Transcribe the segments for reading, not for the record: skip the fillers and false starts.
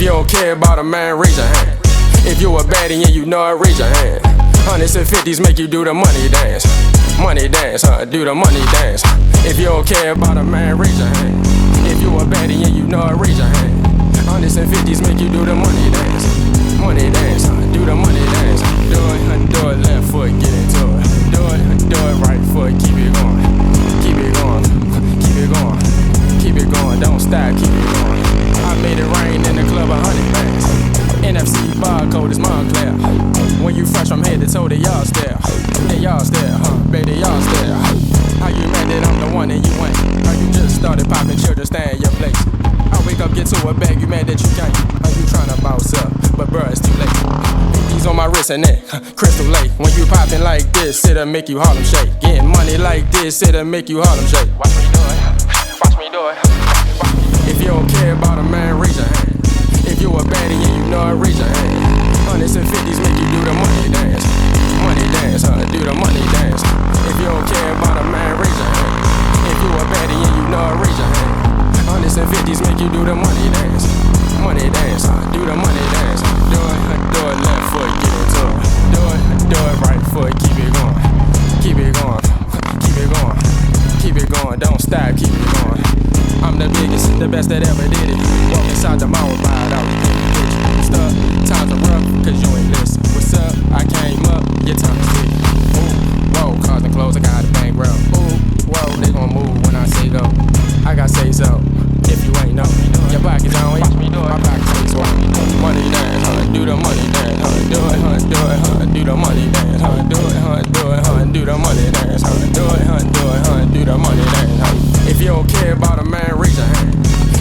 If you don't care about a man, raise your hand. If you a baddie and you know it, raise your hand. Hundreds and fifties make you do the money dance. Money dance, do the money dance. If you don't care about a man, raise your hand. If you a baddie and you know it, raise your hand. Hundreds and fifties make you do the money dance. Money dance, do the money dance. Do it left foot, get into it. Do it right foot, keep it going. Keep it going, keep it going. Keep it going, don't stop, keep it going. I made it rain in the club, 100 bands. NFC barcode is Montclair. When you fresh from head to toe, they y'all stare. They y'all stare, baby, y'all stare. How you mad that I'm the one and you ain't? How you just started popping children, stay in your place? I wake up, get to a bag, you mad that you can't? How you tryna bounce up? But bruh, it's too late. These on my wrist and neck, crystal lake. When you poppin' like this, it'll make you Harlem shake. Getting money like this, it'll make you Harlem shake. Watch me do it, watch me do it. If you don't care about a man, raise your hand. If you a baddie and you know it, raise your hand. Hundreds and fifties make you do the money dance. Money dance, do the money dance. If you don't care about a man, raise your hand. If you a baddie and you know it, raise your hand. Hundreds and fifties make you do the money dance. Money dance, do the money dance. Do it left foot, get into it. Do it right foot, keep it going. Keep it going, keep it going. Keep it going, don't stop, keep it going. I'm the biggest, the best that ever did it. Walk inside the mall, ride out, stuck. Times are rough, cause you ain't listen. What's up? I came up, your tongue is big. Ooh, whoa, cars and clothes, I got a bankroll. Ooh, whoa, they gon' move when I say go. I got say so, if you ain't know. Your pocket's on it, my pocket takes one. Money dance, do the money dance, do it, do the money dance, do it, do the money dance, do it, do the money dance. If you don't care about a man, raise your hand.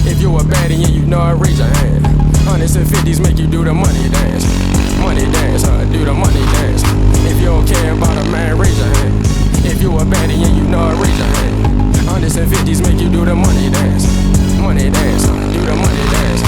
If you a baddie and you know it, raise your hand. Hundreds and fifties make you do the money dance. Money dance, do the money dance. If you don't care about a man, raise your hand. If you a baddie and you know it, raise your hand. Hundreds and fifties make you do the money dance. Money dance, do the money dance.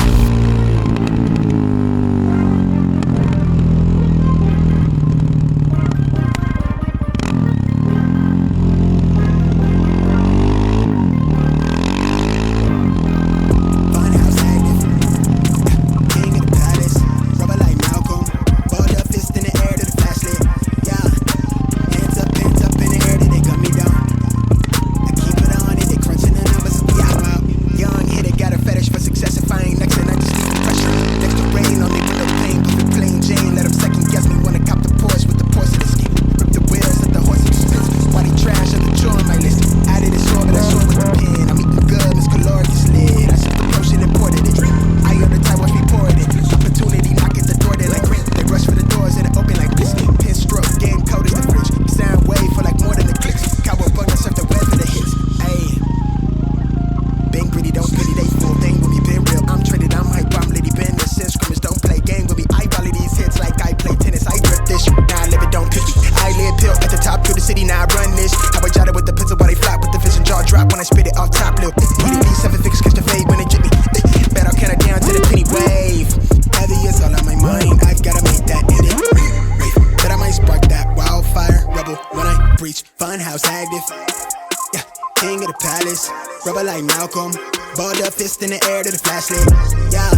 Fist in the air to the flashlight, yeah.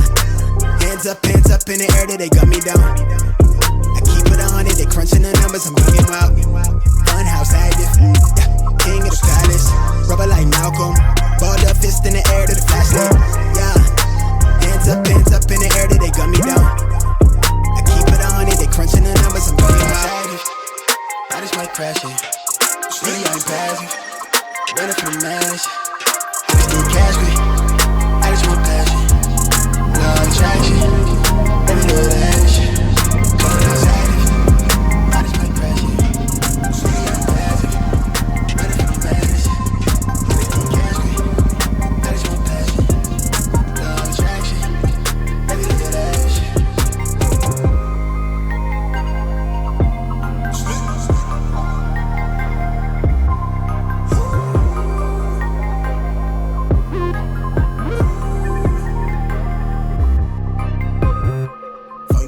Hands up in the air, they got me down. I keep it on it, they crunching the numbers, I'm bringing out. Funhouse active, yeah. King of the palace, rubber like Malcolm. Balled up, fist in the air to the flashlight, yeah. Hands up in the air, they got me down. I keep it on it, they crunching the numbers, I'm bringing out. I just might crash it, really I ain't passing. Running from the mash, I just need cash me. I just want passion, no attraction, every little action. I just might crash it, really I'm passive. Running from the madness, I just need cash me. I just want passion, no attraction, every little action.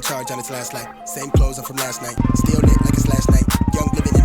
Charge on its last light. Same clothes I'm from last night. Still lit like it's last night. Young living